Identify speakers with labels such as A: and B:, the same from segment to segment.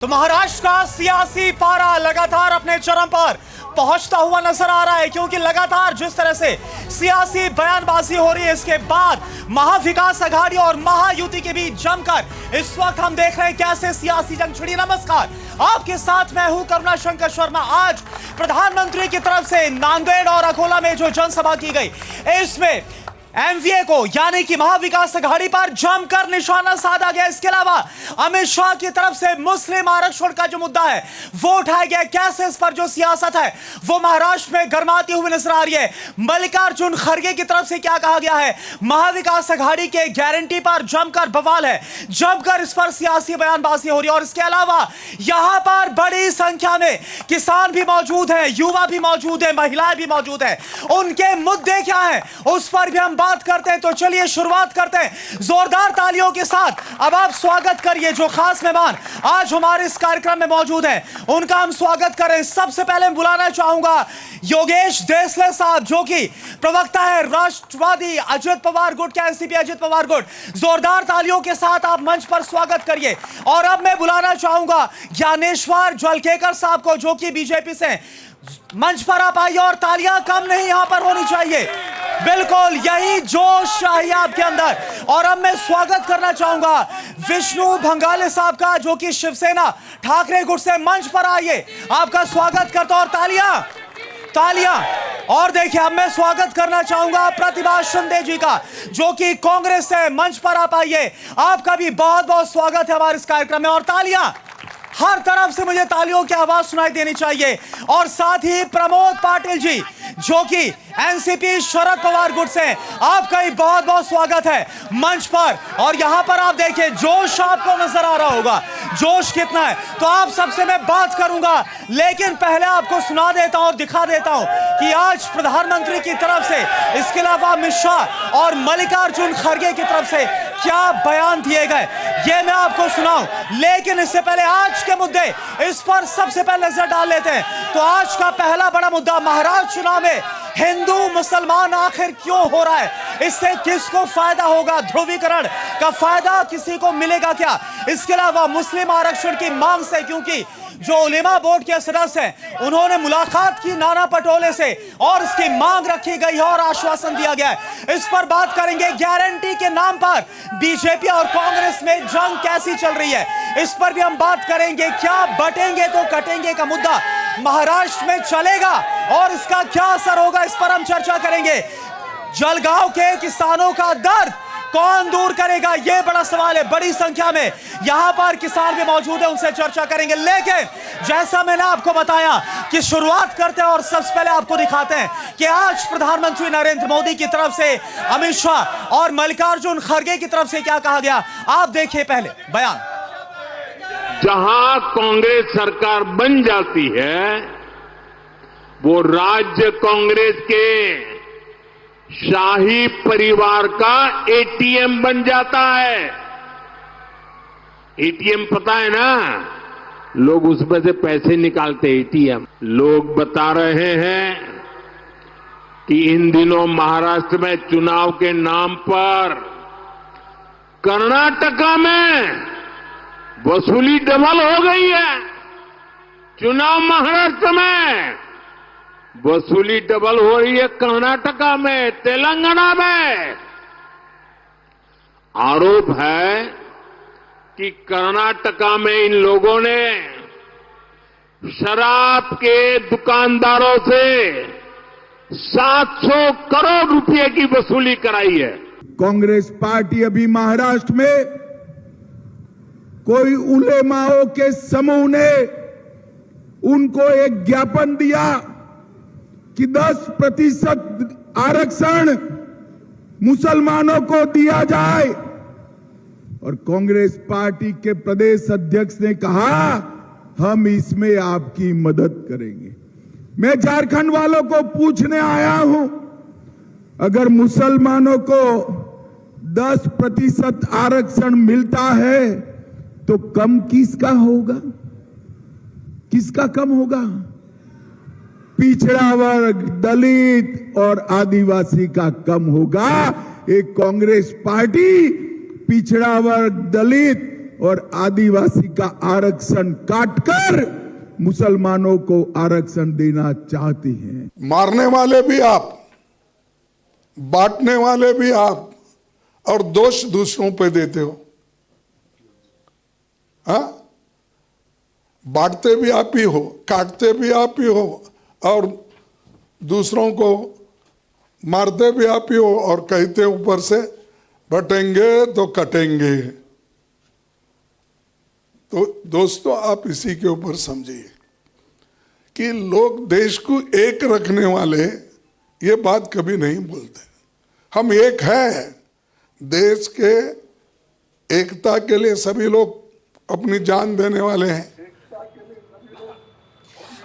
A: तो महाराष्ट्र का सियासी पारा लगातार अपने चरम पर पहुंचता हुआ नजर आ रहा है, क्योंकि लगातार जिस तरह से सियासी बयानबाजी हो रही है, इसके बाद महाविकास आघाड़ी और महायुति के बीच जमकर इस वक्त हम देख रहे हैं कैसे सियासी जंग छिड़ी। नमस्कार, आपके साथ मैं हूं करुणा शंकर शर्मा। आज प्रधानमंत्री की तरफ से नांदेड़ और अकोला में जो जनसभा की गई, इसमें एमवीए को यानी कि महाविकास आघाड़ी पर जमकर निशाना साधा गया। इसके अलावा अमित शाह की तरफ से मुस्लिम आरक्षण का जो मुद्दा है वो उठाया गया। कैसे इस पर जो सियासत है वो महाराष्ट्र में गर्माती हुई नजर आ रही है। मल्लिकार्जुन खड़गे की तरफ से क्या कहा गया है, महाविकास आघाड़ी के गारंटी पर जमकर बवाल है, जमकर इस पर सियासी बयानबाजी हो रही है। और इसके अलावा यहां पर बड़ी संख्या में किसान भी मौजूद हैं, युवा भी मौजूद है, महिलाएं भी मौजूद है। उनके मुद्दे क्या है उस पर भी हम बात करते हैं। तो चलिए शुरुआत करते हैं जोरदार तालियों के साथ। अब आप स्वागत करिए जो खास मेहमान आज हमारे इस कार्यक्रम में मौजूद हैं, उनका हम स्वागत करें। सबसे पहले मैं बुलाना चाहूंगा योगेश देसले साहब, जो कि प्रवक्ता है राष्ट्रवादी अजित पवार गुट के, एनसीपी अजित पवार गुट। जोरदार तालियों के साथ आप मंच पर स्वागत करिए। और अब मैं बुलाना चाहूंगा ज्ञानेश्वर जलकेकर साहब को, जो कि बीजेपी से। मंच पर आप आइए और तालियां कम नहीं यहां पर होनी चाहिए। बिल्कुल यही जोश चाहिए आपके अंदर। और अब मैं स्वागत करना चाहूंगा विष्णु भंगाले साहब का, जो कि शिवसेना ठाकरे गुट से। मंच पर आइए, आपका स्वागत करता हूं। और तालियां तालियां। और देखिए अब मैं स्वागत करना चाहूंगा प्रतिभा शिंदे जी का, जो कि कांग्रेस से। मंच पर आप आइए, आपका भी बहुत बहुत स्वागत है हमारे इस कार्यक्रम में। और तालियां, हर तरफ से मुझे तालियों की आवाज सुनाई देनी चाहिए। और साथ ही प्रमोद पाटिल जी, जो कि एनसीपी शरद पवार गुट से, आपका ही बहुत बहुत स्वागत है मंच पर। और यहां पर आप देखिए जोश आपको नजर आ रहा होगा, जोश कितना है। तो आप सबसे मैं बात करूंगा, लेकिन पहले आपको सुना देता हूं और दिखा देता हूं कि आज प्रधानमंत्री की तरफ से, इसके अलावा अमित शाह और मल्लिकार्जुन खड़गे की तरफ से क्या बयान दिए गए, ये मैं आपको सुनाऊं। लेकिन इससे पहले आज के मुद्दे, इस पर सबसे पहले नजर डाल लेते हैं। तो आज का पहला बड़ा मुद्दा, महाराष्ट्र चुनाव में हिंदू मुसलमान आखिर क्यों हो रहा है, इससे किसको फायदा होगा, ध्रुवीकरण का फायदा किसी को मिलेगा क्या। इसके अलावा मुस्लिम आरक्षण की मांग से, क्योंकि जो उलेमा बोर्ड के सदस्य हैं उन्होंने मुलाकात की नाना पटोले से और इसकी मांग रखी गई है और आश्वासन दिया गया है। इस पर बात करेंगे। गारंटी के नाम पर बीजेपी और कांग्रेस में जंग कैसी चल रही है, इस पर भी हम बात करेंगे। क्या बटेंगे तो कटेंगे का मुद्दा महाराष्ट्र में चलेगा और इसका क्या असर होगा, इस पर हम चर्चा करेंगे। जलगांव के किसानों का दर्द कौन दूर करेगा, यह बड़ा सवाल है। बड़ी संख्या में यहां पर किसान भी मौजूद है, उनसे चर्चा करेंगे। लेकिन जैसा मैंने आपको बताया कि शुरुआत करते हैं और सबसे पहले आपको दिखाते हैं कि आज प्रधानमंत्री नरेंद्र मोदी की तरफ से अमित शाह और मल्लिकार्जुन खड़गे की तरफ से क्या कहा गया। आप देखिए पहले बयान।
B: जहां कांग्रेस सरकार बन जाती है वो राज्य कांग्रेस के शाही परिवार का एटीएम बन जाता है। एटीएम पता है ना, लोग उसमें से पैसे निकालते। एटीएम लोग बता रहे हैं कि इन दिनों महाराष्ट्र में चुनाव के नाम पर कर्नाटका में वसूली डबल हो गई है। चुनाव महाराष्ट्र में, वसूली डबल हो रही है कर्नाटका में, तेलंगाना में। आरोप है कि कर्नाटका में इन लोगों ने शराब के दुकानदारों से 700 करोड़ रुपए की वसूली कराई है।
C: कांग्रेस पार्टी अभी महाराष्ट्र में कोई उलेमाओं के समूह ने उनको एक ज्ञापन दिया कि 10% आरक्षण मुसलमानों को दिया जाए, और कांग्रेस पार्टी के प्रदेश अध्यक्ष ने कहा हम इसमें आपकी मदद करेंगे। मैं झारखंड वालों को पूछने आया हूं, अगर मुसलमानों को 10% आरक्षण मिलता है तो कम किसका होगा, किसका कम होगा? पिछड़ा वर्ग, दलित और आदिवासी का कम होगा। एक कांग्रेस पार्टी पिछड़ा वर्ग, दलित और आदिवासी का आरक्षण काटकर मुसलमानों को आरक्षण देना चाहती हैं।
D: मारने वाले भी आप, बांटने वाले भी आप, और दोष दूसरों पे देते हो। हाँ, बांटते भी आप ही हो, काटते भी आप ही हो, और दूसरों को मारते भी आप ही हो, और कहते ऊपर से बटेंगे तो कटेंगे। तो दोस्तों, आप इसी के ऊपर समझिए कि लोग देश को एक रखने वाले ये बात कभी नहीं बोलते। हम एक हैं, देश के एकता के लिए सभी लोग अपनी जान देने वाले हैं।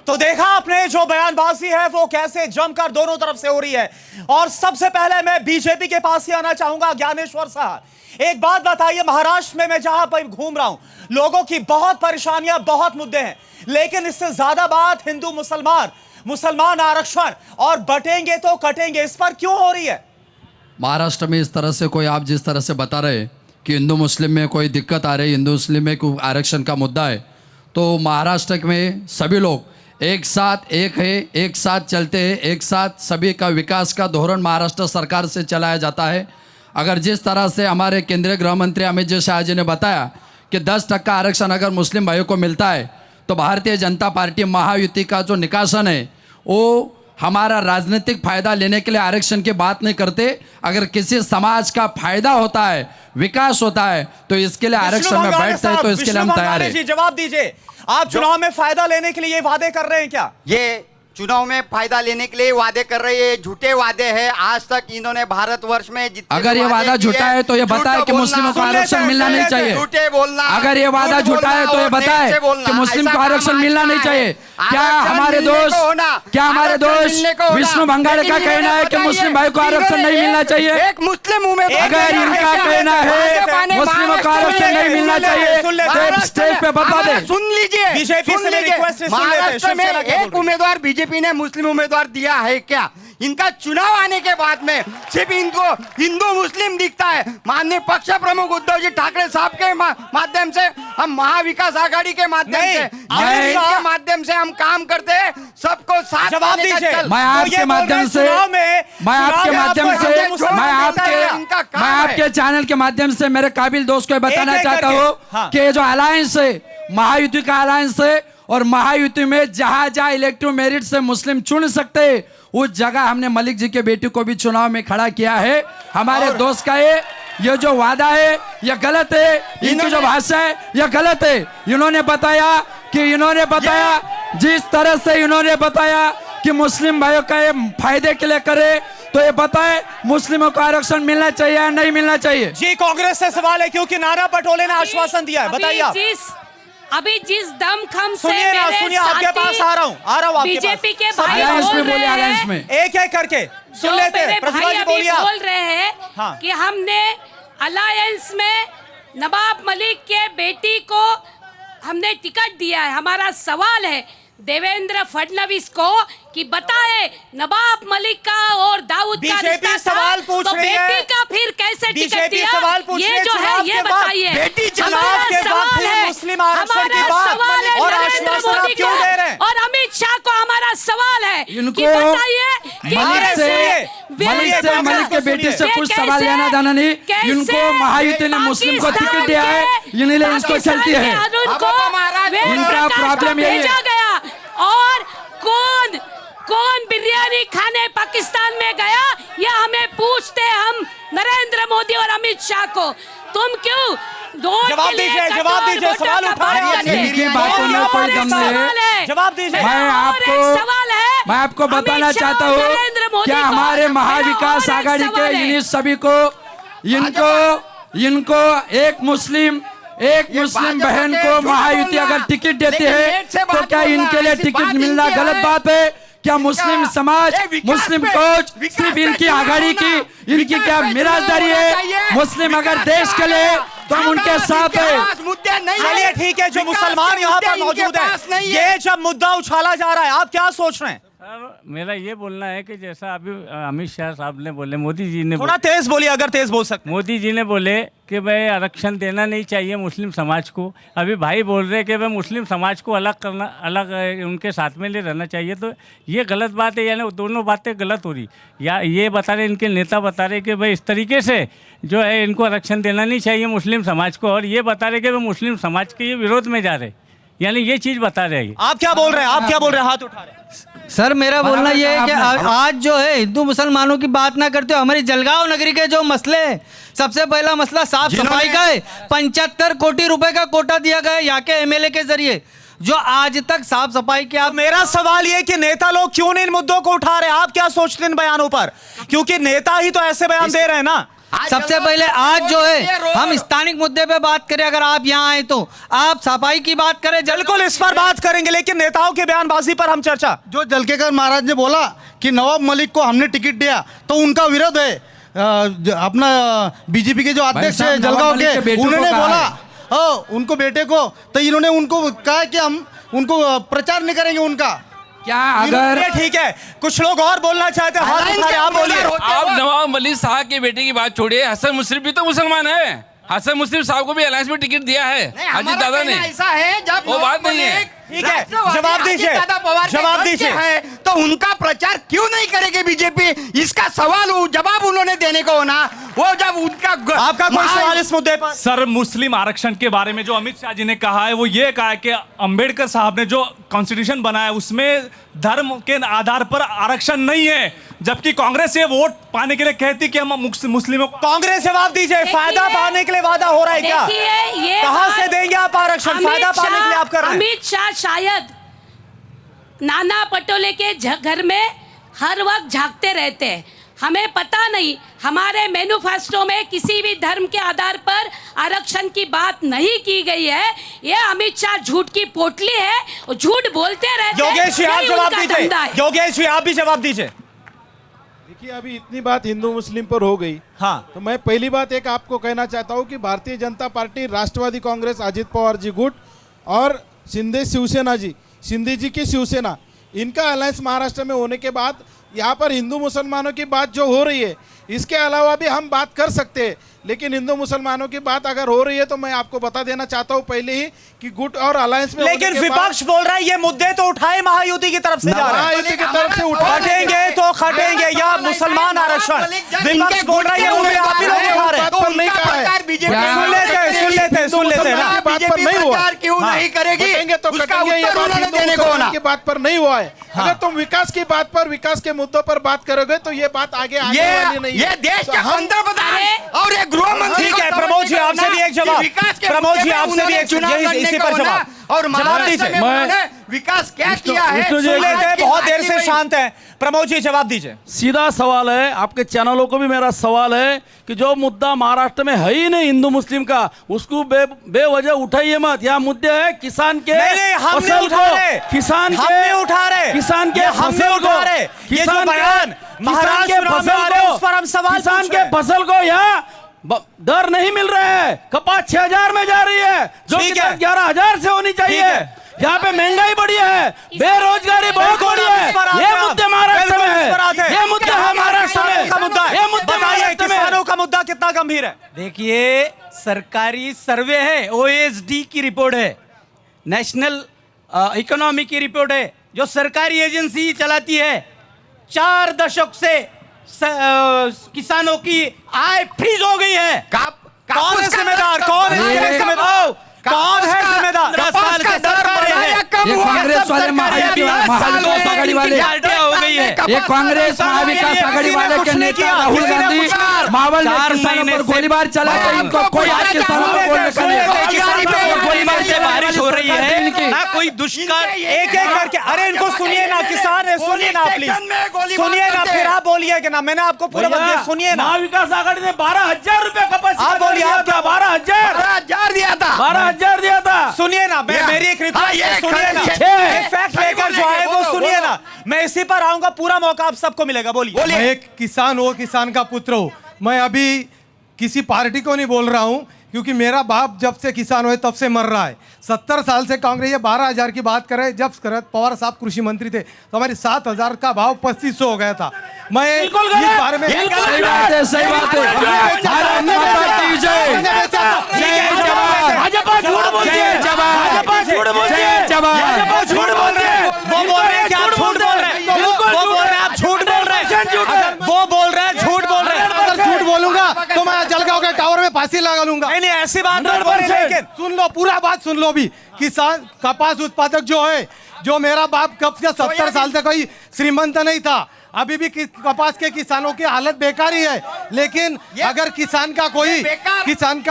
A: तो देखा आपने जो बयानबाजी है वो कैसे जमकर दोनों तरफ से हो रही है। और सबसे पहले मैं बीजेपी के पास ही आना चाहूंगा। ज्ञानेश्वर साहब, एक बात बताइए, महाराष्ट्र में मैं जहां पर घूम रहा हूं, लोगों की बहुत परेशानियां, बहुत मुद्दे हैं, लेकिन इससे ज्यादा बात हिंदू मुसलमान आरक्षण और बटेंगे तो कटेंगे, इस पर क्यों हो रही है?
E: महाराष्ट्र में इस तरह से कोई, आप जिस तरह से बता रहे कि हिंदू मुस्लिम में कोई दिक्कत आ रही, हिंदू मुस्लिम में कोई आरक्षण का मुद्दा है, तो महाराष्ट्र में सभी लोग एक साथ एक है, एक साथ चलते हैं, एक साथ सभी का विकास का धोरण महाराष्ट्र सरकार से चलाया जाता है। अगर जिस तरह से हमारे केंद्रीय गृह मंत्री अमित शाह जी ने बताया कि 10% आरक्षण अगर मुस्लिम भाइयों को मिलता है तो भारतीय जनता पार्टी महायुति का जो निकासन है वो हमारा राजनीतिक फायदा लेने के लिए आरक्षण की बात नहीं करते। अगर किसी समाज का फायदा होता है, विकास होता है, तो इसके लिए आरक्षण में बैठते हैं, तो इसके लिए हम तैयार हैं।
A: जवाब दीजिए, आप चुनाव में फायदा लेने के लिए ये वादे कर रहे हैं क्या?
F: ये चुनाव में फायदा लेने के लिए वादे कर रहे हैं, झूठे वादे हैं। आज तक इन्होंने भारतवर्ष में जितने
E: अगर ये वादा झूठा है तो ये बताए कि मुस्लिमों को आरक्षण मिलना नहीं चाहिए।
F: झूठे बोलना,
E: अगर ये वादा झूठा है तो ये बताए कि मुस्लिम को आरक्षण मिलना नहीं चाहिए। क्या हमारे दोस्त विष्णु भंगारे का कहना है कि मुस्लिम भाई को आरक्षण नहीं मिलना चाहिए?
F: एक मुस्लिम उम्मीदवार,
E: अगर इनका कहना है मुस्लिमों को आरक्षण नहीं मिलना चाहिए तो स्टेज पे बता दे।
F: सुन लीजिए,
A: बीजेपी से मेरी रिक्वेस्ट है, सुन लेते हैं।
F: महाराष्ट्र में एक उम्मीदवार बीजेपी ने मुस्लिम उम्मीदवार दिया है क्या? इनका चुनाव आने के बाद में सिर्फ इनको हिंदू मुस्लिम दिखता है। माननीय पक्ष प्रमुख उद्धव जी ठाकरे साहब के माध्यम से, हम महाविकास आघाड़ी के माध्यम से हम काम करते हैं, सबको साथ
A: जवाब दीजिए।
E: मैं आपके चैनल के माध्यम से मेरे काबिल दोस्त को बताना चाहता हूँ कि जो अलायंस है, महायुति का अलायंस है, और महायुति में जहां जहां इलेक्टिव मेरिट से मुस्लिम चुन सकते हैं उस जगह हमने मलिक जी के बेटी को भी चुनाव में खड़ा किया है। हमारे दोस्त का ये जो वादा है ये गलत है, इनकी जो भाषा है ये गलत है। इन्होंने बताया जिस तरह से इन्होंने बताया कि मुस्लिम भाइयों का ये फायदे के लिए करे, तो ये बताए मुस्लिमों को आरक्षण मिलना चाहिए या नहीं मिलना चाहिए?
A: जी, कांग्रेस से सवाल है क्योंकि नाना पटोले ने आश्वासन दिया है, बताइए आप।
G: अभी जिस दमखम से
A: सुनिए, आपके पास आ रहा हूँ
G: बीजेपी के भाई
A: एक एक करके सुन लेते हैं। प्रतिभा जी बोलिए।
G: बोल रहे हैं कि हमने अलायंस में नवाब मलिक के बेटी को हमने टिकट दिया है। हमारा सवाल है देवेंद्र फडणवीस को कि बताए नवाब मलिक का और दाऊद का रिश्ता
A: सवाल पूछ
G: तो
A: रही है,
G: बेटी का फिर कैसे टिकट दिया?
A: सवाल पूछ
G: ये जो है ये बताइए।
A: बेटी चुनाव के बाद फिर मुस्लिम आरक्षण की बात और आश्वासन आप क्यों दे रहे हैं?
G: और अमित शाह को हमारा सवाल है कि बताइए
E: मलिक के बेटे से कुछ सवाल लेना देना नहीं। इनको महायुति ने मुस्लिम को टिकट दिया है, इन्हें इसको चलती है। इनका प्रॉब्लम यही है।
G: और कौन बिरयानी खाने पाकिस्तान में गया, यह हमें पूछते हम नरेंद्र मोदी और अमित शाह को। तुम क्यों
A: जवाब दीजिए, सवाल उठाइए।
E: इनकी बातों में कोई दम नहीं।
A: जवाब दीजिए।
E: मैं आपको बताना चाहता हूँ क्या हमारे महाविकास आघाड़ी के इन सभी को इनको एक मुस्लिम बहन को महायुति अगर टिकट देती है तो क्या इनके लिए टिकट मिलना गलत बात है? क्या मुस्लिम समाज, मुस्लिम कोच सिर्फ इनकी आघाड़ी की, इनकी क्या मिराजदारी है? मुस्लिम अगर देश के लिए तो हम उनके साथ हैं।
A: चलिए ठीक है, जो मुसलमान यहाँ पर मौजूद है
F: नहीं है।
A: ये जब मुद्दा उछाला जा रहा है, आप क्या सोच रहे हैं?
H: सर मेरा ये बोलना है कि जैसा अभी अमित शाह साहब ने बोले, मोदी जी ने
A: थोड़ा तेज बोलिए, अगर तेज बोल सकते।
H: मोदी जी ने बोले कि भाई आरक्षण देना नहीं चाहिए मुस्लिम समाज को। अभी भाई बोल रहे हैं कि भाई मुस्लिम समाज को अलग करना, अलग उनके साथ में ले रहना चाहिए। तो ये गलत बात है, यानी दोनों बातें गलत हो रही। या ये बता रहे, इनके नेता बता रहे कि भाई इस तरीके से जो है इनको आरक्षण देना नहीं चाहिए मुस्लिम समाज को, और ये बता रहे कि भाई मुस्लिम समाज के ये विरोध में जा रहे, यानी ये चीज़ बता रहे हैं।
A: आप क्या बोल रहे हैं? आप क्या बोल रहे हैं? हाथ उठा रहे हैं।
I: सर मेरा बोलना ये है कि आज जो है हिंदू मुसलमानों की बात ना करते हो, हमारी जलगांव नगरी के जो मसले हैं, सबसे पहला मसला साफ सफाई का है। 75 कोटी रुपए का कोटा दिया गया है यहाँ के एमएलए के जरिए, जो आज तक साफ सफाई के।
A: तो मेरा सवाल ये कि नेता लोग क्यों नहीं इन मुद्दों को उठा रहे? आप क्या सोचते हैं इन बयानों पर? क्योंकि नेता ही तो ऐसे बयान दे रहे हैं ना।
I: सबसे पहले आज जो है हम स्थानिक मुद्दे पे बात करें, अगर आप यहाँ आए तो आप सफाई की बात करें।
A: बिल्कुल इस पर बात करेंगे, लेकिन नेताओं के बयानबाजी पर हम चर्चा।
J: जो जलकेकर महाराज ने बोला कि नवाब मलिक को हमने टिकट दिया, तो उनका विरोध है। अपना बीजेपी के जो अध्यक्ष है जलगांव के, उन्होंने बोला उनको बेटे को, तो इन्होंने उनको कहा कि हम उनको प्रचार नहीं करेंगे उनका।
E: क्या अगर
A: ठीक है, कुछ लोग और बोलना चाहते हैं, हाथ उठा रहे, आप बोलिए।
K: आप नवाब मलिक साहब के बेटे की बात छोड़िए, हसन मुश्रीफ भी तो मुसलमान है। हसन मुश्रीफ साहब को भी अलायंस में टिकट दिया है अजीत दादा ने।
F: ऐसा है जब
K: वो बात नहीं है।
A: ठीक है, जवाब दीजिए, जवाब दीजिए।
F: तो उनका प्रचार क्यों नहीं करेगी बीजेपी? इसका सवाल जवाब उन्होंने देने को होना, वो जब उनका
A: आपका कोई सवाल इस मुद्दे पर?
L: सर मुस्लिम आरक्षण के बारे में जो अमित शाह जी ने कहा है, वो ये कहा है कि अंबेडकर साहब ने जो कॉन्स्टिट्यूशन बनाया उसमें धर्म के आधार पर आरक्षण नहीं है, जबकि कांग्रेस ये वोट पाने के लिए कहती कि हम मुस्लिमों को।
A: कांग्रेस जवाब दीजिए, फायदा पाने के लिए वादा हो रहा है क्या? कहां से देंगे आप आरक्षण? फायदा पाने के लिए आप कर रहे हैं।
G: अमित शाह शायद नाना पटोले के घर में हर वक्त झांकते रहते हैं, हमें पता नहीं। हमारे मैनिफेस्टो में किसी भी धर्म के आधार पर आरक्षण की बात नहीं की गई है। ये अमित शाह झूठ की पोटली है, झूठ बोलते रहते हैं।
A: योगेश जी आप जवाब दीजिए, योगेश जी आप भी जवाब दीजिए।
M: देखिए अभी इतनी बात हिंदू मुस्लिम पर हो गई,
A: हाँ,
M: तो मैं पहली बात एक आपको कहना चाहता हूं कि भारतीय जनता पार्टी, राष्ट्रवादी कांग्रेस, अजित पवार जी गुट और शिंदे शिवसेना जी, शिंदे जी की शिवसेना, इनका अलायंस महाराष्ट्र में होने के बाद यहाँ पर हिंदू मुसलमानों की बात जो हो रही है, इसके अलावा भी हम बात कर सकते हैं। लेकिन हिंदू मुसलमानों की बात अगर हो रही है तो मैं आपको बता देना चाहता हूँ पहले ही कि गुट और अलायंस में।
A: लेकिन विपक्ष बोल रहा है ये मुद्दे तो उठाए महायुति की तरफ से जा रहे हैं,
M: महायुति की तरफ से
A: खटेंगे तो खटेंगे या मुसलमान आरक्षण। विपक्ष बोल रहा है ये मुद्दे आप ही लोग उठा रहे हैं।
F: सुन
A: लेते हैं
M: ना, बात पर नहीं हुआ,
F: क्यों नहीं करेगी?
M: तो कटेंगे, ये बात हिंदू मुसलमान की बात पर नहीं हुआ है। अगर तुम विकास की बात पर, विकास के मुद्दों पर बात करोगे तो ये बात आगे आने वाली नहीं है।
F: ये देश के अंदर और ये गृह मंत्री।
A: ठीक है प्रमोद जी आपसे भी एक जवाब, प्रमोद जी आपसे भी एक इसी पर जवाब
F: और महाराष्ट्र में उन्होंने विकास क्या किया है?
A: सुन लेते हैं, बहुत देर से शांत हैं। प्रमोद जी जवाब दीजिए।
N: सीधा सवाल है, आपके चैनलों को भी मेरा सवाल है कि जो मुद्दा महाराष्ट्र में है ही नहीं हिंदू मुस्लिम का, उसको बेवजह उठाइए मत। यहाँ मुद्दे है किसान के फसल को, किसान के
A: उठा रहे,
N: किसान के फसल को,
A: किसान बयान
N: किसान के फसल को, किसान के फसल को यहाँ दर नहीं मिल रहा है। कपास 6000 में जा रही है, जो कि 11000 से होनी चाहिए। यहाँ पे महंगाई बढ़ी है, बेरोजगारी बहुत बढ़ी है। ये मुद्दे महाराष्ट्र में है, ये मुद्दे है महाराष्ट्र में, ये मुद्दे महाराष्ट्र में।
A: किसानों का मुद्दा कितना गंभीर है?
I: देखिए सरकारी सर्वे है, ओएसडी की रिपोर्ट है, नेशनल इकोनॉमी की रिपोर्ट है, जो सरकारी एजेंसी चलाती है। 4 दशक से किसानों की आय फ्रीज हो गई है।
A: कौन है जिम्मेदार? कौन है जिम्मेदार? कौन है जिम्मेदार?
I: 10 साल से सरकार है,
E: ये कांग्रेस वाले महाविकास आघाड़ी वाले
I: हो गई है।
E: ये कांग्रेस महाविकास आघाड़ी वाले के नेता राहुल गांधी मावल में किसानों पर गोलीबार चला के इनको कोई आज किसानों को बोलने का नहीं।
I: गोलीबार से बारिश हो रही है ना, कोई दुष्काल
A: एक एक करके। अरे इनको सुनिए ना, किसान है, सुनिए ना प्लीज, सुनिए ना, फिर आप बोलिए कि ना मैंने आपको पूरा बताया, सुनिए ना।
N: महाविकास आघाड़ी ने 12000 रुपए कपास,
A: आप बोलिए, आप क्या
N: 12000
F: दिया था,
N: 12000 दिया था।
A: सुनिए ना, मेरी एक रिक्वेस्ट है, सुनिए ना, फैक्ट लेकर जो है वो सुनिए ना, मैं इसी पर आऊंगा, पूरा मौका आप सबको मिलेगा। बोलिए।
J: मैं एक किसान हो, किसान का पुत्र हूँ। मैं अभी किसी पार्टी को नहीं बोल रहा हूँ, क्योंकि मेरा बाप जब से किसान हुए तब से मर रहा है। 70 साल से कांग्रेस ये 12,000 की बात करे। जब शरद पवार साहब कृषि मंत्री थे तो हमारी 7,000 का भाव 2500 हो गया था। मैं इस बारे में
E: सही बात है, सही बात है। भारत माता की जय। जय जवान।
N: भाजपा झूठ बोलती है, भाजपा झूठ बोलती है, भाजपा झूठ बोल रहे हैं।
A: वो बोल रहे हैं कि आप झूठ बोल रहे हैं, वो बोल रहे हैं आप झूठ बोल रहे हैं, वो बोल रहे हैं झूठ बोल रहे हैं।
J: अगर झूठ बोलूंगा तो मैं जलगांव के टावर में फांसी लगा लूंगा।
A: नहीं ऐसी बात नहीं बोली, लेकिन
J: सुन लो, पूरा बात सुन लो भी। किसान कपास उत्पादक जो है, जो मेरा बाप कब से 70 साल से कोई श्रीमंत नहीं था, अभी भी कपास के किसानों की हालत बेकार ही है। लेकिन अगर किसान का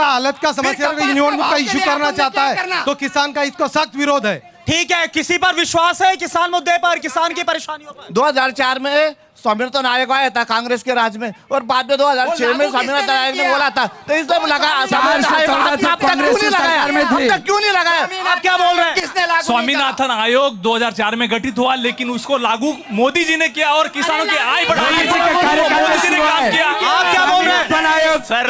J: हालत का समस्या यूनियन का इश्यू करना चाहता है तो किसान का इसको सख्त विरोध है।
A: ठीक है, किसी पर विश्वास है किसान मुद्दे पर, किसान की परेशानियों पर?
F: 2004 में स्वामीनाथन नायक आया था कांग्रेस के राज में, और बाद में 2006 में स्वामीनाथन नायक ने बोला था, तो इसलिए लगा क्यों नहीं लगाया?
A: आप क्या बोल रहे हैं?
F: किसने लागू?
L: स्वामीनाथन आयोग 2004 में गठित हुआ, लेकिन उसको लागू मोदी जी ने किया और किसानों की आय बढ़ाई। मोदी जी ने काम किया।
A: आप क्या बोल रहे हैं?
F: सर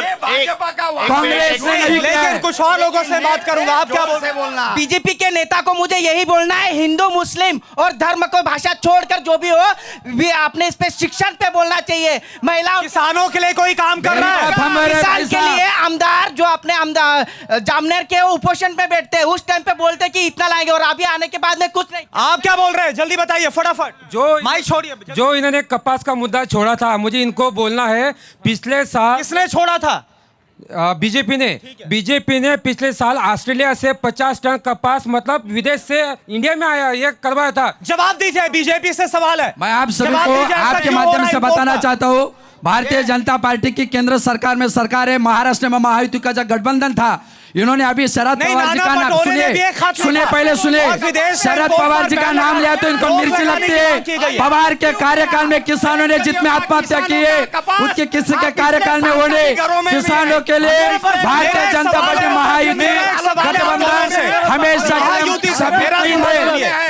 E: कांग्रेस ने नहीं किया है।
A: लेकिन कुछ और लोगों से बात करूंगा, आप क्या बोल रहे हैं?
I: बीजेपी के नेता को मुझे यही बोलना है, हिंदू मुस्लिम और धर्म को भाषा छोड़कर जो भी हो, भी आपने इस पे शिक्षण पे बोलना चाहिए। महिलाओं,
A: किसानों के लिए कोई काम कर रहा है?
I: किसान के लिए आमदार जो अपने आमदार जामनेर के उपोषण पे बैठते हैं, उस टाइम पे बोलते हैं कि इतना लाएंगे और अभी आने के बाद में कुछ नहीं।
A: आप क्या बोल रहे हैं? जल्दी बताइए फटाफट।
K: जो
A: माइक छोड़िए।
K: जो इन्होंने कपास का मुद्दा छोड़ा था, मुझे इनको बोलना है, पिछले साल
A: किसने छोड़ा था?
K: बीजेपी ने पिछले साल ऑस्ट्रेलिया से 50 टन कपास मतलब विदेश से इंडिया में आया, ये करवाया था।
A: जवाब दीजिए, बीजेपी से सवाल है।
E: मैं आप सभी को आपके माध्यम से बताना चाहता हूँ, भारतीय जनता पार्टी की केंद्र सरकार में सरकार है। महाराष्ट्र में महायुति का जो गठबंधन था, इन्होंने अभी शरद पवार जी का नाम सुनिए शरद पवार जी का नाम लिया तो इनको मिर्ची लगती है। पवार के कार्यकाल में किसानों ने जितने आत्महत्या की है, उनके किसी के कार्यकाल में उन्हें किसानों के लिए भारतीय जनता पार्टी महायुति गठबंधन हमेशा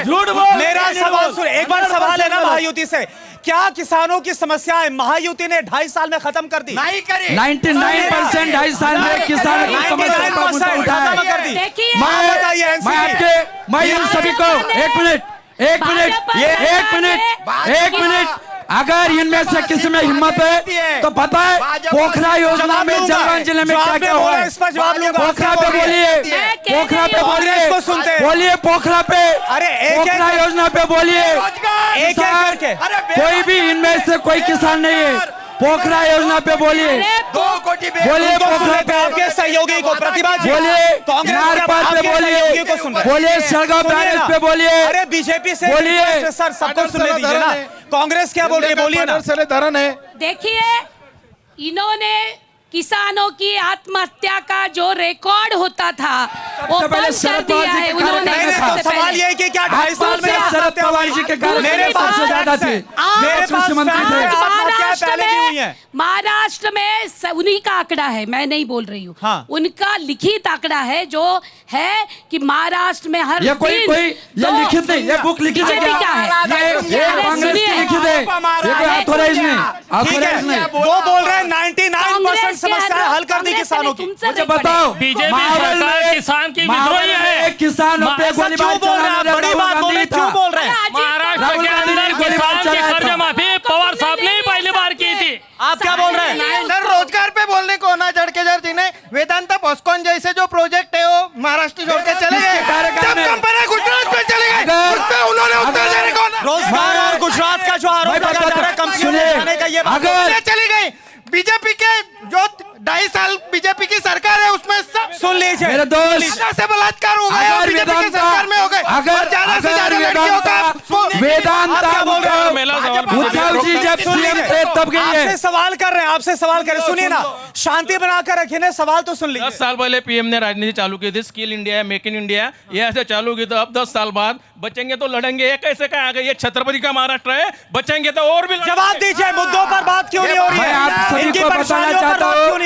A: झूठ बोल। मेरा सवाल सुन, एक बार सवाल है ना महायुति से, क्या किसानों की समस्याएं महायुति ने 2.5 साल में खत्म कर दी?
F: नहीं करी।
E: 99% 2.5 साल में किसानों की समस्या का मुद्दा उठाया। मैं इन सभी को एक मिनट अगर इनमें से किसी में हिम्मत है तो पता है पोखरा योजना में जलगांव जिले में क्या क्या हुआ है? पोखरा पे बोलिए पोखरा योजना पे बोलिए। कोई भी इनमें से कोई किसान नहीं है, पोखरा योजना पे बोलिए पोखरा पे
A: आपके सहयोगी को प्रतिभा जी,
E: बोलिए नारपाल पे बोलिए सड़गांव बैरेज पे बोलिए।
A: अरे बीजेपी से
E: बोलिए
A: सर, सबको सुनने दीजिए ना। कांग्रेस क्या बोल रही है? बोलिए ना।
J: धरन है।
G: देखिए, इन्होंने किसानों की आत्महत्या का जो रिकॉर्ड होता था वो बंद कर दिया है उन्होंने।
A: तो सवाल ये है कि क्या 2.5 साल में
E: शरद पवार जी के कारण
A: मेरे पास
E: सबसे ज्यादा थे,
G: महाराष्ट्र में उन्हीं का आंकड़ा है, मैं नहीं बोल रही हूँ।
A: हाँ।
G: उनका लिखित आंकड़ा है जो है कि महाराष्ट्र में हर
E: ये कोई ये लिखित नहीं, ये बुक लिखित है क्या? ये कांग्रेस की लिखित है, ये कोई ऑथोराइज नहीं।
A: वो बोल रहे हैं 99% समस्या हल कर दी किसानों की।
E: मुझे बताओ,
H: बीजेपी किसान की विद्रोही है।
E: किसानों पे गोलीबार चलाने
A: बड़ी बात बोल रहे, क्यों बोल रहे हैं?
H: महाराष्ट्र के अंदर किसान की कर्ज माफी पवार साहब ने पहली बार की थी।
A: आप क्या बोल रहे हैं?
J: सर, रोजगार पे बोलने को ना जड़ के जड़ जी ने वेदांता पॉस्कॉन जैसे जो प्रोजेक्ट है वो महाराष्ट्र छोड़ के चले गए। सब कंपनी गुजरात में चले गए, उस पे उन्होंने उत्तर देने को
A: रोजगार और गुजरात का जो आरोप लगा जा रहा है कंपनियों में जाने का, ये
J: अगर चली गई बीजेपी के जो 2.5 साल बीजेपी की सरकार है उसमें सब
A: सुन लीजिए
E: मेरे दोस्त,
J: से बलात्कार हो गए और बीजेपी की सरकार में हो गए।
E: अगर
J: ज्यादा से ज्यादा लड़कियों का
E: वेदांता उद्धव जी जब सीएम थे तब गई है।
A: आपसे सवाल कर रहे हैं, आपसे सवाल कर रहे हैं, सुनिए ना, शांति बनाकर रखिए ना, सवाल तो सुन लीजिए।
H: 10 साल पहले पीएम ने राजनीति चालू की थी, skill India, make in India, ये ऐसे चालू की, तो अब 10 साल बाद बचेंगे तो लड़ेंगे। ये कैसे कहा गया? ये छत्रपति का महाराष्ट्र है, बचेंगे तो और भी।
A: जवाब दीजिए, मुद्दों पर बात क्यों नहीं हो रही है?
E: आप सभी को बताना चाहता हूँ,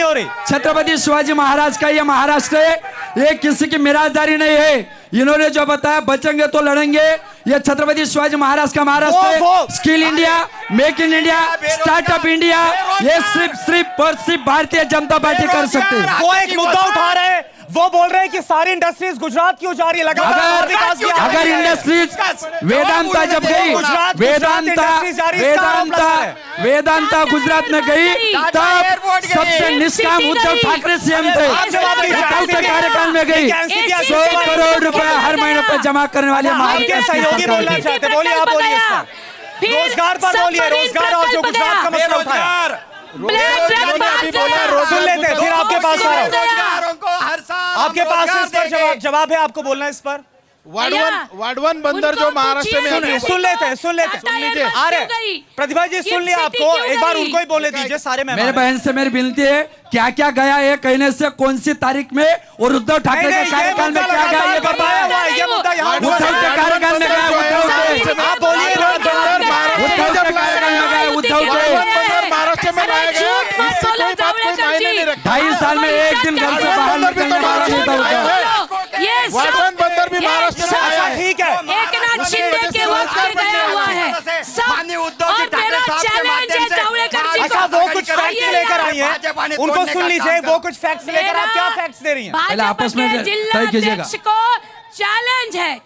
E: छत्रपति शिवाजी महाराज का ये महाराष्ट्र है, ये किसी की मिराजदारी नहीं है। इन्होंने जो बताया बचेंगे तो लड़ेंगे, ये छत्रपति शिवाजी महाराज का महाराष्ट्र है। Skill India, make in India, startup India, ये सिर्फ और सिर्फ भारतीय जनता पार्टी कर सकते हैं।
A: वो एक मुद्दा उठा रहे हैं, वो बोल रहे हैं कि सारी इंडस्ट्रीज गुजरात क्यों जा रही है, लगातार विकास किया।
E: अगर इंडस्ट्रीज वेदांता जब गई, वेदांता गुजरात में गई, तब सबसे निष्काम उद्धव ठाकरे सीएम थे। उद्धव के कार्यकाल में गई 100 करोड़ रुपए हर महीने पर जमा करने वाले
A: आपके सहयोगी बोलना चाहते, बोलिए, आप बोलिए इस पर। रोजगार पर बोलिए, रोजगार और जो गुजरात का मसला उठाया। सुन लेते, फिर आपके पास आ रहा हूं। आपके पास इस पर जवाब है, आपको बोलना है इस पर।
M: वाडवन बंदर जो महाराष्ट्र में
A: सुन लेते हैं, आ रहे प्रतिभा जी, सुन लिया आपको, एक बार उनको ही बोले दीजिए सारे में।
E: मेरे बहन से मेरी विनती है, क्या क्या गया ये कहने से कौन सी तारीख में और उद्धव ठाकरे के कार्यकाल में क्या गया ये बताया हुआ है। ये मुद्दा यहाँ उद्धव के कार्यकाल में गया,
A: आप बोलिए,
E: उद्धव के कार्यकाल में गया, उद्धव के
M: महाराष्ट्र में लाया गया,
E: 2.5 साल में एक दिन घर से बाहर निकलने वाला नहीं था।
M: वाडवन बंदर भी महाराष्ट्र में आया है।
A: ठीक है,
G: एकनाथ शिंदे के वक्त में गया हुआ है सब। और मेरा चैलेंज है जावड़ेकर जी को।
A: अच्छा, वो कुछ फैक्ट्स लेकर आई हैं, उनको सुन लीजिए, वो कुछ फैक्ट्स लेकर, आप क्या फैक्ट्स दे रही हैं?
E: पहले आपस में तय कीजिएगा।
G: को चैलेंज है,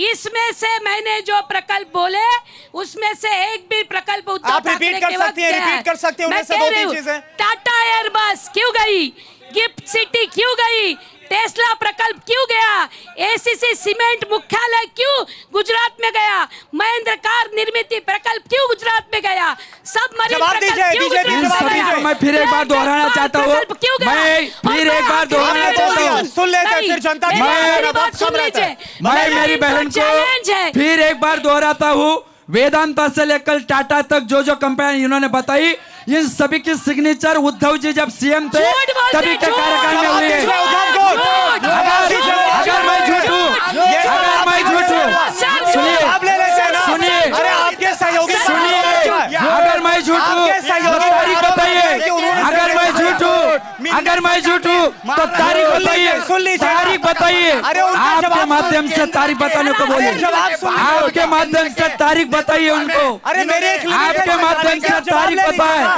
G: इसमें से मैंने जो प्रकल्प बोले उसमें से एक भी प्रकल्प उद्धव
A: आप रिपीट कर सकती हैं, रिपीट कर सकती हैं, उनमें से 2-3 चीजें।
G: टाटा एयरबस क्यों गई, गिफ्ट सिटी क्यों गई, टेस्ला प्रकल्प क्यों गया, एसीसी सीमेंट मुख्यालय क्यों गुजरात में गया, महेंद्र कार निर्मित प्रकल्प क्यों गुजरात में गया, सबमरीन प्रकल्प क्यों गुजरात में गया।
E: मैं फिर एक बार दोहराना चाहता हूँ, मैं फिर एक बार दोहराना चाहता हूँ,
A: सुन लेते हैं, फिर जनता की बात सुन लीजिए।
E: मैं मेरी बहन को फिर एक बार दोहराता हूँ, वेदांता से लेकर टाटा तक जो जो कंपनी इन्होंने बताई, इन सभी की सिग्नेचर उद्धव जी जब सीएम थे तभी के कार्यकाल में हुई है। अगर मैं झूठ हूँ, सुनिए,
A: अरे आपके सहयोगी,
E: अगर मैं झूठ हूँ तो तारीख बताइए। अगर मैं झूठ हूँ तो तारीख बताइए, तारीख बताइए। आपके माध्यम से तारीख बताने को बोलिए, आपके माध्यम से तारीख बताइए उनको।
A: अरे मेरे
E: आपके माध्यम से तारीख बताए।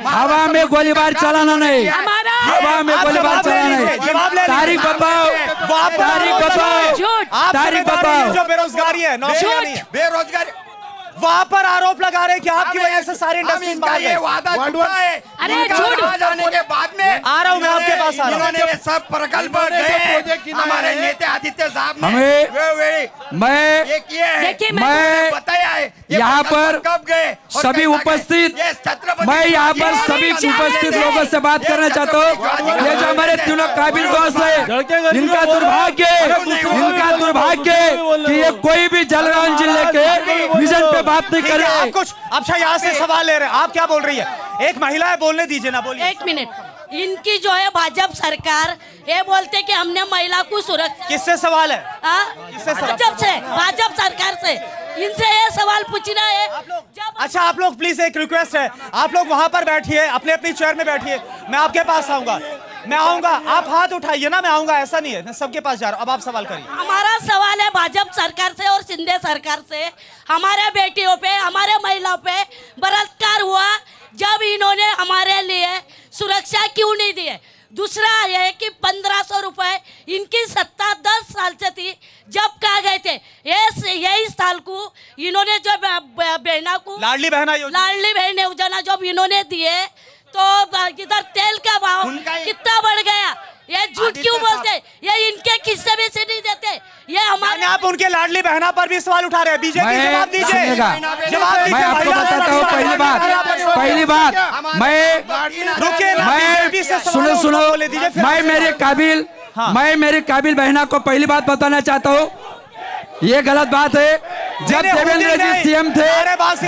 E: हवा में गोलीबार चलाना नहीं, हवा में गोलीबार चलाना नहीं। तारीख बताओ, तारीख बताओ, तारीख बताओ।
A: जो बेरोजगारी है, नौकरियां नहीं है,
F: बेरोजगारी,
A: वहां पर आरोप लगा रहे कि आपकी वजह से सारी इंडस्ट्रीज बाहर गई।
F: वादा झूठा है।
G: अरे झूठ
F: जाने के बाद में
A: आ रहा हूं मैं आपके पास, आ रहा हूं।
F: इन्होंने सब प्रकल्प गए, हमारे नेता आदित्य साहब ने
E: मैं
F: बताया है
E: यहाँ पर
F: कब गए,
E: सभी उपस्थित, मैं यहाँ पर सभी उपस्थित लोगों से बात करना चाहता हूँ। ये जो हमारे तीनों काबिल दोस्त है, इनका दुर्भाग्य कि ये कोई भी जलगांव जिले के विजन पे बात नहीं कर रहे।
A: आप कुछ अच्छा यहाँ से सवाल ले रहे हैं, आप क्या बोल रही है? एक महिला है, बोलने दीजिए ना, बोलिए।
G: 1 मिनट, इनकी जो है भाजपा सरकार ये बोलते कि हमने महिला को सुरक्षा,
A: किससे सवाल है?
G: भाजपा सरकार से इनसे ये सवाल पूछना है।
A: अच्छा, आप लोग प्लीज, एक रिक्वेस्ट है, आप लोग वहां पर बैठिए, अपने अपनी चेयर में बैठिए, मैं आपके पास आऊंगा, मैं आऊंगा, आप हाथ उठाइए ना, मैं आऊंगा, ऐसा नहीं है, मैं सबके पास जा रहा हूं। अब आप सवाल करिए।
G: हमारा सवाल है भाजपा सरकार से और शिंदे सरकार से, हमारे बेटियों पे, हमारे महिलाओं पे बलात्कार हुआ, जब इन्होंने हमारे लिए सुरक्षा क्यों नहीं दी है? दूसरा यह है कि 1500 रुपए इनकी सत्ता 10 साल से थी, जब कहा गए थे यही साल को इन्होंने जो बहना को
A: लाडली बहना
G: योजना जब इन्होंने दिए तो इधर तेल का भाव कितना बढ़ गया। ये झूठ क्यों बोलते? ये इनके किस्से में से नहीं देते, ये हमारे।
A: आप उनके लाडली बहना पर भी सवाल उठा रहे हैं, बीजेपी जवाब दीजिए, जवाब दीजिए।
E: मैं आपको बताता हूँ, पहली बात सुनो, मैं मेरे काबिल बहना को पहली बात बताना चाहता हूँ, ये गलत बात है। जब देवेंद्र जी सीएम थे,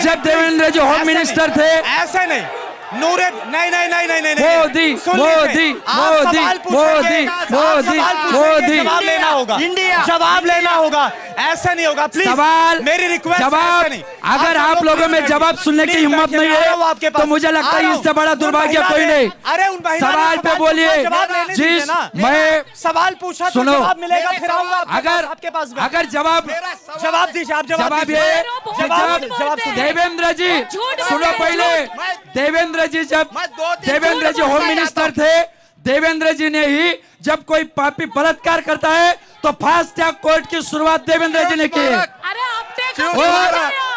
E: जब देवेंद्र जी होम मिनिस्टर थे,
A: ऐसे नहीं, नूरे नहीं नहीं नहीं नहीं नहीं
N: मोदी,
A: सुन लीजिए।
N: मोदी,
A: आप
N: मोदी,
A: सवाल पूछेंगे,
N: मोदी,
A: आप
N: मोदी,
A: सवाल पूछेंगे,
N: मोदी।
A: जवाब लेना होगा
F: इंडिया,
A: जवाब लेना होगा, ऐसे नहीं होगा प्लीज।
N: सवाल
A: मेरी रिक्वेस्ट
N: जवाब अगर आप लोगों में जवाब सुनने की हिम्मत नहीं है तो मुझे लगता है इससे बड़ा दुर्भाग्य कोई नहीं।
A: अरे उन महिला ने
N: सवाल पे बोलिए।
A: जवाब लेने दीजिए
N: जिस
A: ना।
N: मैं
A: सवाल पूछा तो
N: सुनो।
A: जवाब मिलेगा, फिर आऊंगा आपके पास में।
N: अगर जवाब
A: दीजिए, आप
N: जवाब
A: दीजिए।
N: ये
A: जवाब
N: जब
A: जवाब सुनिए।
N: देवेंद्र जी
G: झूठ
N: सुनो
G: बोलते हैं,
N: पहले देवेंद्र जी जब
F: मैं 2-3
N: देवेंद्र जी
F: झूठ
N: होम
F: बोलते
N: मिनिस्टर थे, देवेंद्र जी ने ही जब कोई पापी बलात्कार करता है तो फास्ट ट्रैक कोर्ट की शुरुआत देवेंद्र जी ने की है।
G: अरे आपने
N: और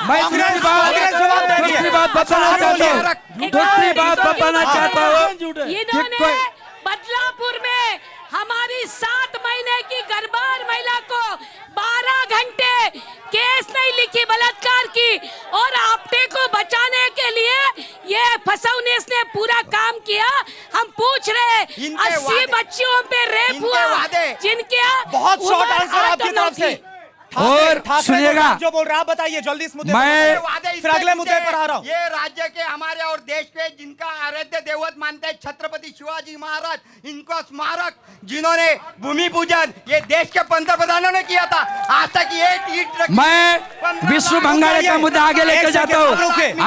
N: मैं दूसरी बात बताना चाहता हूँ, दूसरी बात बताना चाहता हूँ
G: इन्होंने बदलापुर में हमारी 7 महीने की गर्भार महिला को 12 घंटे केस नहीं लिखी बलात्कार की, और आपटे को बचाने के लिए ये फसौनेस ने पूरा काम किया। हम पूछ रहे
F: इनके
G: 80
F: वादे,
G: बच्चियों पे रेप
F: इनके
G: हुआ
F: वादे।
G: जिनके
A: बहुत शॉर्ट
G: उम्र
A: आंसर आपकी
G: 8 और 9
A: तरफ से।
G: थी।
N: और
A: ठाकरे
N: सुनिएगा,
A: को जो बोल रहे हैं आप बताइए जल्दी इस मुद्दे
N: मैं-
A: पर बताइए। फिर अगले मुद्दे पर आ रहा हूँ।
F: ये राज्य के हमारे और देश के जिनका आराध्य देवत मानते हैं छत्रपति शिवाजी महाराज, इनको स्मारक जिन्होंने भूमि पूजन ये देश के पंतप्रधानों ने किया था, आज तक ये ईंट रखी-
N: मैं विश्व भंगारे का मुद्दा आगे लेकर जाता हूँ।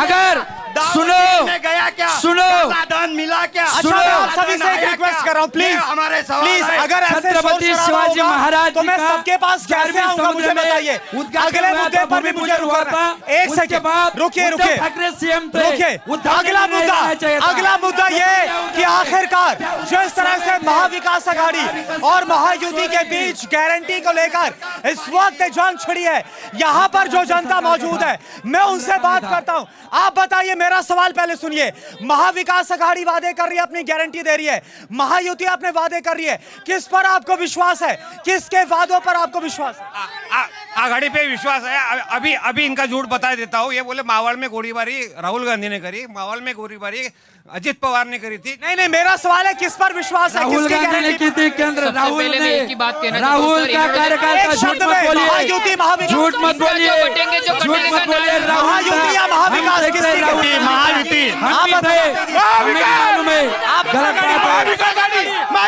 N: अगर सुनो
F: गया क्या
N: सुनो
F: दान मिला क्या?
A: अच्छा, मैं आप सभी से एक रिक्वेस्ट कर रहा हूँ प्लीज,
F: हमारे
A: प्लीज अगर ऐसे
N: छत्रपति
A: शोर शराबा
N: शिवाजी
A: होगा,
N: महाराज
A: तो
N: जी
A: मैं
N: का
A: सबके पास कैसे
N: 4वीं
A: आऊंगा मुझे
N: समुद्र में
A: बताइए।
N: उद्घाटन
A: अगले
N: हुआ
A: मुद्दे
N: था,
A: पर भी
N: भूमि
A: मुझे
N: पूजन हुआ
A: रुकना
N: था।
A: है। एक
N: उसके
A: सेकंड
N: बाद
A: रुकिए
N: उद्धव
A: रुकिए
N: ठाकरे सीएम थे।
A: रुकिए।
N: उद्धव
A: अगला
N: ने
A: मुद्दा
N: रहना चाहिए था।
A: अगला मुद्दा ये कि आखिरकार जिस तरह से महाविकास आघाड़ी और महायुति के बीच गारंटी को लेकर इस वक्त जंग छिड़ी है, यहाँ पर जो जनता मौजूद है मैं उनसे बात करता हूँ। आप बताइए, मेरा सवाल पहले सुनिए। महाविकास आघाड़ी वादे कर रही है, अपनी गारंटी दे रही है, महायुति अपने वादे कर रही है, किस पर आपको विश्वास है, किसके वादों पर आपको विश्वास है?
O: आघाड़ी पे विश्वास है। अभी इनका झूठ बता देता हूँ। ये बोले मावल में गोलीबारी राहुल गांधी ने करी, मावल में गोलीबारी अजित पवार ने करी थी।
A: नहीं नहीं, मेरा सवाल है किस पर विश्वास है,
N: राहुल
A: किसकी
N: गांधी ने
A: गारंटी
N: की थी केंद्र, राहुल ने राहुल का कार्यकाल का झूठ मत
A: महायुति,
N: बोलिए,
A: महाविकास
N: झूठ मत बोलिए, झूठ मत बोलिए। राहुल
A: महायुति या महाविकास,
N: हम देखते हैं,
A: किसकी
N: राहुल
A: गारंटी?
N: महायुति हम भी थे, हमें भी मालूम है गलत बात है।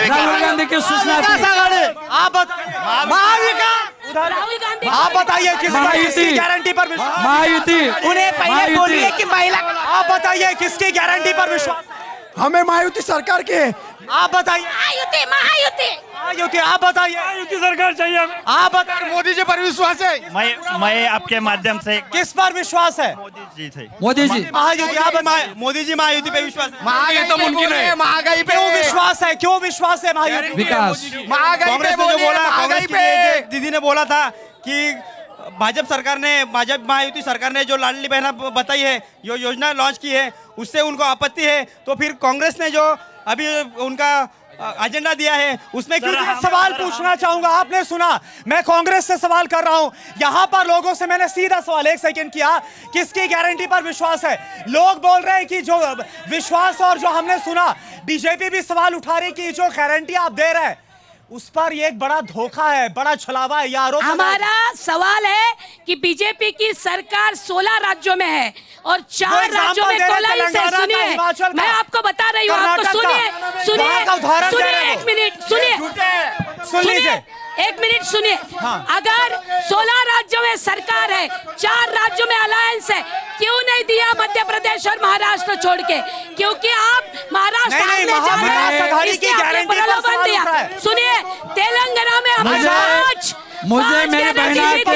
N: राहुल गांधी की सूचना थी।
A: आप
G: राहुल गांधी
A: आप बताइए किसकी गारंटी पर विश्वास?
N: महायुति
A: उन्हें पहले बोलिए कि महिला। आप बताइए किसकी गारंटी पर विश्वास?
J: हमें मायावती सरकार के
A: आप बताइए।
G: महायुति महायुति
A: महायुति, आप बताइए।
L: महायुति सरकार चाहिए हमें।
A: आप बताइए।
J: मोदी जी पर विश्वास है।
I: मैं आपके माध्यम से
A: किस पर विश्वास है?
I: जी थे
N: मोदी जी
A: महायुति, आप
I: मोदी जी महायुति पे विश्वास है।
F: महंगाई तो मुमकिन है, महंगाई पे
A: क्यों विश्वास है, क्यों विश्वास है महायुति?
N: विकास
F: महंगाई
I: कांग्रेस
F: पे
I: ने जो
F: बोलिए,
I: बोला,
F: महंगाई
I: कांग्रेस
F: पे
I: की दीदी ने बोला था कि भाजपा महायुति सरकार ने जो लाडली बहना बताई है, जो योजना लॉन्च की है, उससे उनको आपत्ति है, तो फिर कांग्रेस ने जो अभी उनका एजेंडा दिया है उसमें क्यों?
A: मैं सवाल पूछना चाहूंगा, आपने सुना, मैं कांग्रेस से सवाल कर रहा हूं। यहां पर लोगों से मैंने सीधा सवाल 1 सेकंड किया, किसकी गारंटी पर विश्वास है? लोग बोल रहे हैं कि जो विश्वास, और जो हमने सुना बीजेपी भी सवाल उठा रही कि जो गारंटी आप दे रहे हैं उस पर ये एक बड़ा धोखा है, बड़ा छलावा है, ये आरोप लगा है।
G: हमारा सवाल है कि बीजेपी की सरकार 16 राज्यों में है और 4 राज्यों में कोलाई से। सुनिए, मैं आपको बता रही हूँ, आपको सुनिए सुनिए 1 मिनट सुनिए, 1 मिनट सुनिए। अगर 16 राज्यों में सरकार है, 4 राज्यों में अलायंस है, क्यों नहीं दिया मध्य प्रदेश और महाराष्ट्र छोड़ के? क्योंकि आप महाराष्ट्र
A: नहीं,
G: हमने जा रहे हैं,
A: महाविकास
G: इसलिए
A: आघाड़ी की
G: आपने
A: गारंटी पर
G: प्रलोभन
A: सवाल
G: दिया।
A: उठ रहा है।
G: सुनिए, तेलंगाना में
N: मुझे मेरे बहना के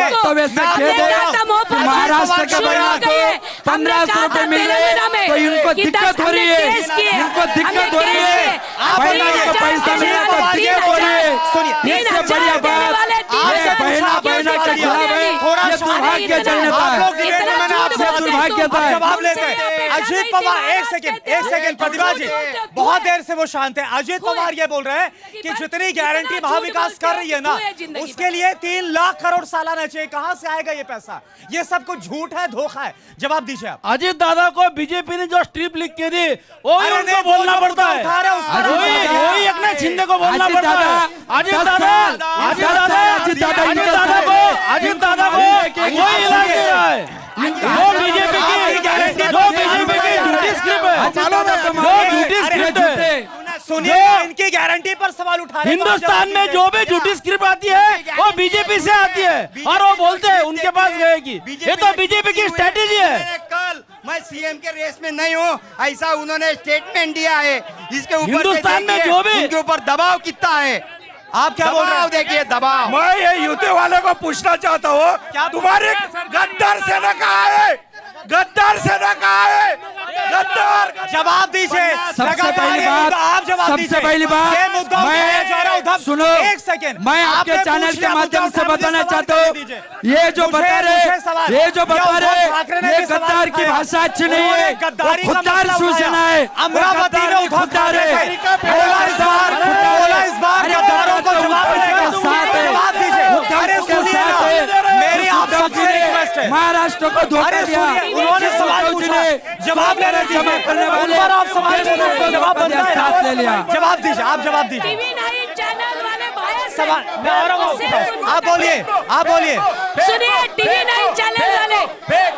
N: वक्तव्य से खेद है कि महाराष्ट्र के बहना को 1500 रुपए मिल रहे हैं तो इनको दिक्कत हो रही है, इनको दिक्कत हो रही है। बहना को पैसा मिल रहा तो दिक्कत हो रही है। इससे बढ़िया बात ये बहना के खिलाफ है, ये दुर्भाग्यजनक है, दुर्भाग्यता है।
A: जवाब लेते हैं अजीत पवार। एक सेकंड प्रतिभा जी, बहुत देर से वो शांत है। अजीत पवार ये बोल रहे हैं कि जितनी गारंटी महाविकास कर रही है ना, उसके लिए 3 लाख करोड़ सालाना चाहिए। कहां से आएगा ये पैसा? ये सब कुछ झूठ है, धोखा है। जवाब दीजिए आप।
N: अजीत दादा को बीजेपी ने जो स्ट्रिप लिख के दी वही उनको बोलना पड़ता है, वही एकनाथ शिंदे को बोलना पड़ता है। अजीत दादा को वही इलाज दिया है, जो बीजेपी की झूठी स्क्रिप्ट है। झूठी स्क्रिप्ट है,
A: सुनिए इनकी गारंटी पर सवाल उठा रहे हैं, तो आप
N: हिंदुस्तान
A: जवाब
N: में
A: दीजिए।
N: जो भी झूठी स्क्रिप्ट आती है वो बीजेपी से आती है और वो बोलते हैं उनके पास गए कि ये तो बीजेपी की स्ट्रेटेजी है।
F: कल मैं सीएम के रेस में नहीं हूँ ऐसा उन्होंने स्टेटमेंट दिया है। इसके ऊपर
N: हिंदुस्तान में
F: देखिए,
N: जो भी
F: उनके ऊपर दबाव कितना है।
A: आप क्या बोल रहे
F: दबाव
A: हैं?
F: देखिए दबाव।
N: मैं ये यूपी वाले को पूछना चाहता हूँ, तुम्हारे गद्दार सेना कहाँ है? गद्दार सेना कहाँ है? गद्दार
A: जवाब दीजिए।
E: सबसे
A: लगातार
E: पहली
A: ये
E: बात,
A: मुद्दा आप जवाब
E: सबसे
A: दीजिए।
E: पहली बात,
A: ये मुद्दा उठाया जा रहा है उद्धव।
E: सुनो,
A: एक सेकंड,
E: मैं आपके
A: आपने
E: चैनल
A: पूछ
E: के
A: लिया,
E: माध्यम
A: मुद्दा
E: से
A: उठा,
E: बताना
A: मुझे
E: चाहता
A: सवाल
E: हूँ,
A: दीजिए।
E: ये जो
A: मुझे
E: बता
A: सवाल।
E: रहे, ये जो बता
A: उद्धव ठाकरे ने
E: रहे, ये
A: भी सवाल
E: गद्दार की
A: उठाया।
E: भाषा अच्छी नहीं
A: उन्होंने
E: है,
A: गद्दारी
E: वो
A: का
E: खुद्दार
A: मसला
E: शिवसेना
A: उठाया।
E: है,
A: अमरावती में उद्धव
E: खुद्दार
A: ठाकरे
E: है,
A: बोला इस बार गद्दारों को जवाब देगा। जवाब दीजिए। अरे सुनिए ना, मेरी आप सबसे रिक्वेस्ट है।
E: महाराष्ट्र को धोखा
A: अरे
E: दिया,
A: सुनिए, उन्होंने सवाल पूछा, जवाब लेने
E: जमा करने वाले
A: उन पर आप सवाल
E: देशों
A: पूछो,
E: को
A: जवाब
E: धोखा दिया,
A: बनता है।
E: साथ ले लिया।
A: जवाब दीजिए, आप जवाब दीजिए।
G: टीवी 9 चैनल वाले भाई से
A: सवाल मैं और आप बोलिए, आप बोलिए।
G: सुनिए, टीवी 9 चैनल वाले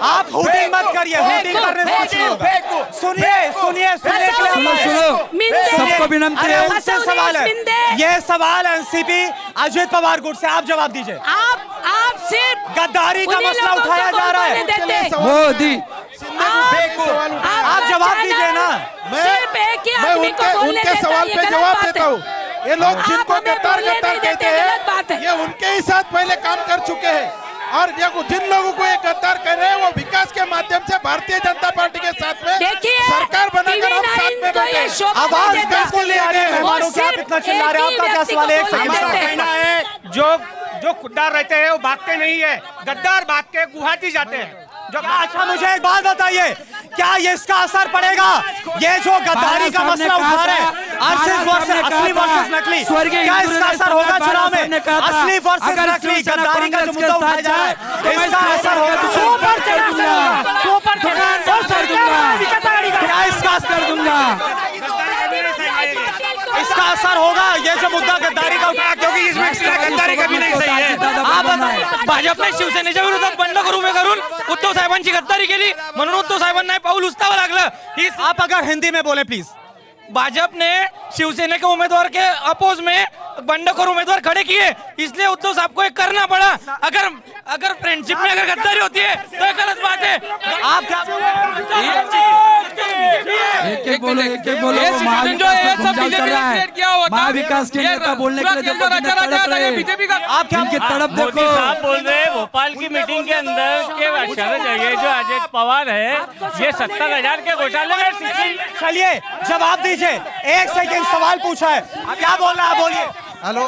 A: आप हुटिंग मत करिए, हुटिंग करने से कुछ नहीं होगा। सुनिए सुनिए सुनिए
E: सबको विनम्र है।
A: उनसे सवाल है, ये सवाल एनसीपी अजित पवार गुट से, आप जवाब दीजिए।
G: आप सिर्फ
A: गद्दारी का
G: उन्हीं
A: मसला
G: लोगों
A: उठाया
G: को
A: जा रहा है।
G: बोलने देते।
E: मोदी
A: आप जवाब दीजिए ना।
G: सिर्फ एक ही
M: मैं
G: आदमी को बोलने
M: उनके
G: देता है,
M: सवाल
G: ये
M: पे
G: गलत
M: जवाब
G: बात
M: देता
G: है।
M: हूँ। ये लोग
G: आप
M: जिनको
G: हमें
M: गद्दार
G: बोलने
M: गद्दार
G: नहीं
M: कहते
G: देते, गलत बात
M: हैं
G: है।
M: ये उनके ही साथ पहले काम कर चुके हैं और ये जिन लोगों को ये गद्दार कह रहे हैं वो विकास के माध्यम से भारतीय जनता पार्टी के साथ में
G: देखिए,
M: सरकार बनाकर हम
G: TV9
M: साथ में
G: को ये
M: बैठे।
G: शोभा
A: आवाज
G: नहीं देता।
A: बिल्कुल नहीं आ रही है मेहमानों की, आप इतना चिल्ला रहे हैं, आपका क्या सवाल है? एक सेकंड
G: बोलने
A: का।
G: देते हैं।
O: जो खुद्दार रहते हैं वो भागते नहीं है, गद्दार भाग के गुवाहाटी जाते हैं।
A: अच्छा मुझे एक बात बताइए, क्या ये इसका असर पड़ेगा? ये जो गद्दारी का मसला उठा रहे हैं, असली वर्सेस नकली, क्या इसका असर होगा चुनाव में? असली वर्सेस नकली, गद्दारी का जो मुद्दा उठाया जा रहा है, इसका असर होगा? क्या इसका असर दूंगा? इसका असर होगा ये जो मुद्दा गद्दारी का उठाया, क्योंकि इसमें गद्दारी कभी नहीं सही है। आप बताएं।
N: भाजपने शिवसेनेच्या विरोधात बंडखोर उभे करून उद्धव साहेबांची गद्दारी केली म्हणून उद्धव साहेबांना पाऊल उचलावं लागलं।
A: आप अगर हिंदी में बोले प्लीज।
N: भाजपा ने शिवसेना के उम्मीदवार के अपोज में बंडखोर उम्मीदवार खड़े किए, इसलिए उद्धव साहब को एक करना पड़ा। अगर फ्रेंडशिप में अगर गद्दारी होती है तो ये गलत बात है।
A: आप क्या
E: एक बोलो महाविकास के नेता बोलने के लिए
N: बीजेपी का
A: आप क्या
E: इनकी तड़प
H: मोदी
E: देखो।
H: साहब बोल रहे हैं भोपाल की मीटिंग के अंदर के शरद ये जो अजित पवार है ये 70,000 के घोटाले में।
A: चलिए जवाब दीजिए, एक सेकंड सवाल पूछा है, क्या बोल रहे हैं आप बोलिए।
J: हेलो,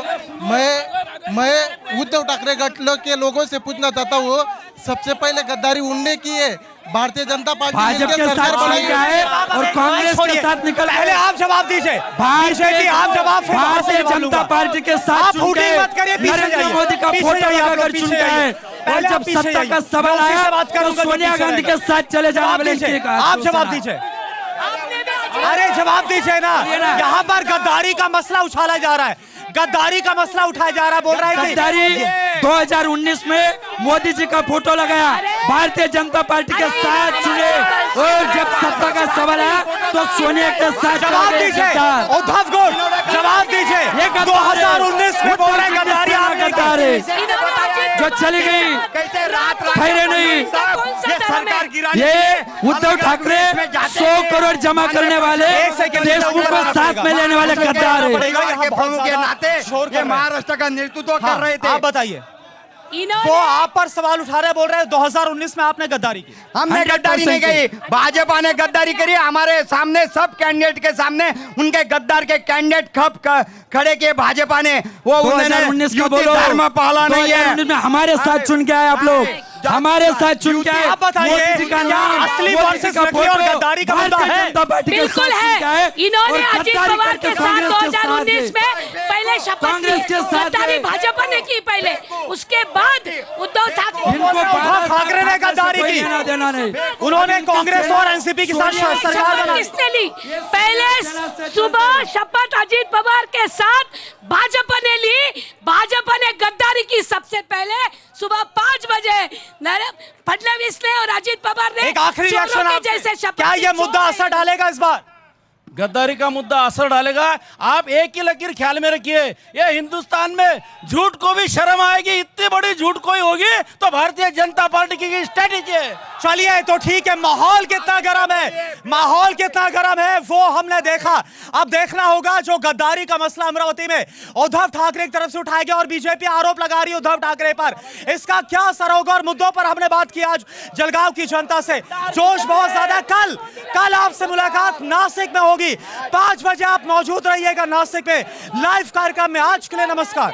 J: मैं उद्धव ठाकरे गठ के लोगों से पूछना चाहता हूँ, सबसे पहले गद्दारी उनने की है, भारतीय जनता पार्टी
E: भाजपा
J: मिलकर
E: के
J: सरकार
E: साथ
J: बनाई
E: क्या है और कांग्रेस के साथ निकल
A: पहले आप जवाब दीजिए।
E: भारतीय
A: आप जवाब फिर वहां से
E: भारतीय
A: जवाब
E: जनता
A: लूंगा।
E: पार्टी के साथ
A: आप
E: चुन
A: हुटिंग
E: गए,
A: मत करिए, पीछे
E: नरेंद्र
A: जाइए।
E: मोदी का
A: पीछे
E: फोटो
A: जाइए, आप
E: लगाकर
A: लोग
E: चुन
A: पीछे
E: गए
A: जाइए।
E: और
A: पहले
E: जब
A: आप पीछे
E: सत्ता का
A: जाइए।
E: सवाल
A: मैं उसी
E: आया
A: से बात
E: तो
A: करूंगा जो
E: सोनिया
A: पीछे
E: गांधी
A: रहेगा।
E: के साथ चले जाने
A: आप
E: वाले
A: दीजिए,
E: इसलिए कहा
A: आप जवाब
E: शिवसेना।
A: दीजिए। अरे जवाब दीजिए ना, यहाँ पर गद्दारी का मसला उछाला जा रहा है, गद्दारी का मसला उठाया जा रहा है। बोल रहा है
E: गद्दारी 2019 में मोदी जी का फोटो लगाया, भारतीय जनता पार्टी के साथ चुने और जब सत्ता का सवाल आया तो सोनिया के साथ
A: जवाब
E: चले गए
A: दीजिए
E: गद्दार।
A: उद्धव गुट, जवाब दीजिए।
E: ये
A: 2019 में बोल रहे हैं गद्दारी आपने
E: गद्दार है जो चली गई,
F: कैसे रात
E: ठहरे नहीं।
F: ये सरकार गिराने
E: ये उद्धव ठाकरे 100 करोड़ जमा करने वाले देशमुख को साथ में लेने वाले गद्दार है।
F: के प्रमुख के नाते ये महाराष्ट्र का नेतृत्व कर रहे थे।
A: आप बताइए, वो आप पर सवाल उठा रहे हैं, बोल रहे हैं 2019 में आपने गद्दारी की।
F: हमने गद्दारी नहीं करी, भाजपा ने गद्दारी करी। हमारे सामने सब कैंडिडेट के सामने उनके गद्दार के कैंडिडेट खप खड़े किए भाजपा ने। वो
E: 2019 का बोलो,
F: धर्म पाला नहीं है।
E: 2019 में हमारे साथ चुन के आए आप लोग, हमारे साथ चुन के आए।
A: आप बताइए,
E: मोदी जी का
A: क्या
E: नाम,
A: असली
E: मोदी
A: वर्सेस
E: जी का
A: नकली और
E: फोटो,
A: गद्दारी का मुद्दा
E: भारतीय
A: है?
E: जनता पार्टी के
G: बिल्कुल
E: साथ चुन के आए
G: है। इन्होंने
E: और
G: अजित
E: गद्दारी
G: पवार
E: करके
G: के साथ
E: कांग्रेस के साथ
G: 2019
E: है।
G: में पहले शपथ
E: कांग्रेस के साथ
G: गद्दारी
E: है।
G: भाजपा ने की पहले, उसके बाद उद्धव ठाकरे
E: इनको
A: उद्धव ठाकरे ने उन्होंने गद्दारी की,
N: देना नहीं।
A: उन्होंने कांग्रेस और एनसीपी के साथ सरकार
G: शपथ
A: बनाई।
G: किसने ली? पहले सुबह शपथ अजीत पवार के साथ भाजपा ने ली। भाजपा ने गद्दारी की सबसे पहले सुबह 5 बजे फडणवीस ने और अजीत पवार ने
A: एक आखिरी रिएक्शन
G: चोरों के
A: आपसे।
G: जैसे शपथ
A: क्या
G: ली।
A: ये मुद्दा असर डालेगा इस बार?
N: गद्दारी का मुद्दा असर डालेगा। आप एक ही लकीर ख्याल में रखिए, ये हिंदुस्तान में झूठ को भी शर्म आएगी। इतनी बड़ी झूठ कोई होगी तो भारतीय जनता पार्टी की स्ट्रेटेजी है।
A: चलिए तो ठीक है, माहौल कितना गर्म है, माहौल कितना गर्म है वो हमने देखा। अब देखना होगा जो गद्दारी का मसला अमरावती में उद्धव ठाकरे की तरफ से उठाया गया और बीजेपी आरोप लगा रही है उद्धव ठाकरे पर, इसका क्या असर होगा? और मुद्दों पर हमने बात की आज जलगांव की जनता से। जोश बहुत ज्यादा। कल आपसे मुलाकात नासिक में होगी। 5 बजे आप मौजूद रहिएगा नासिक में लाइव कार्यक्रम में। आज के लिए नमस्कार।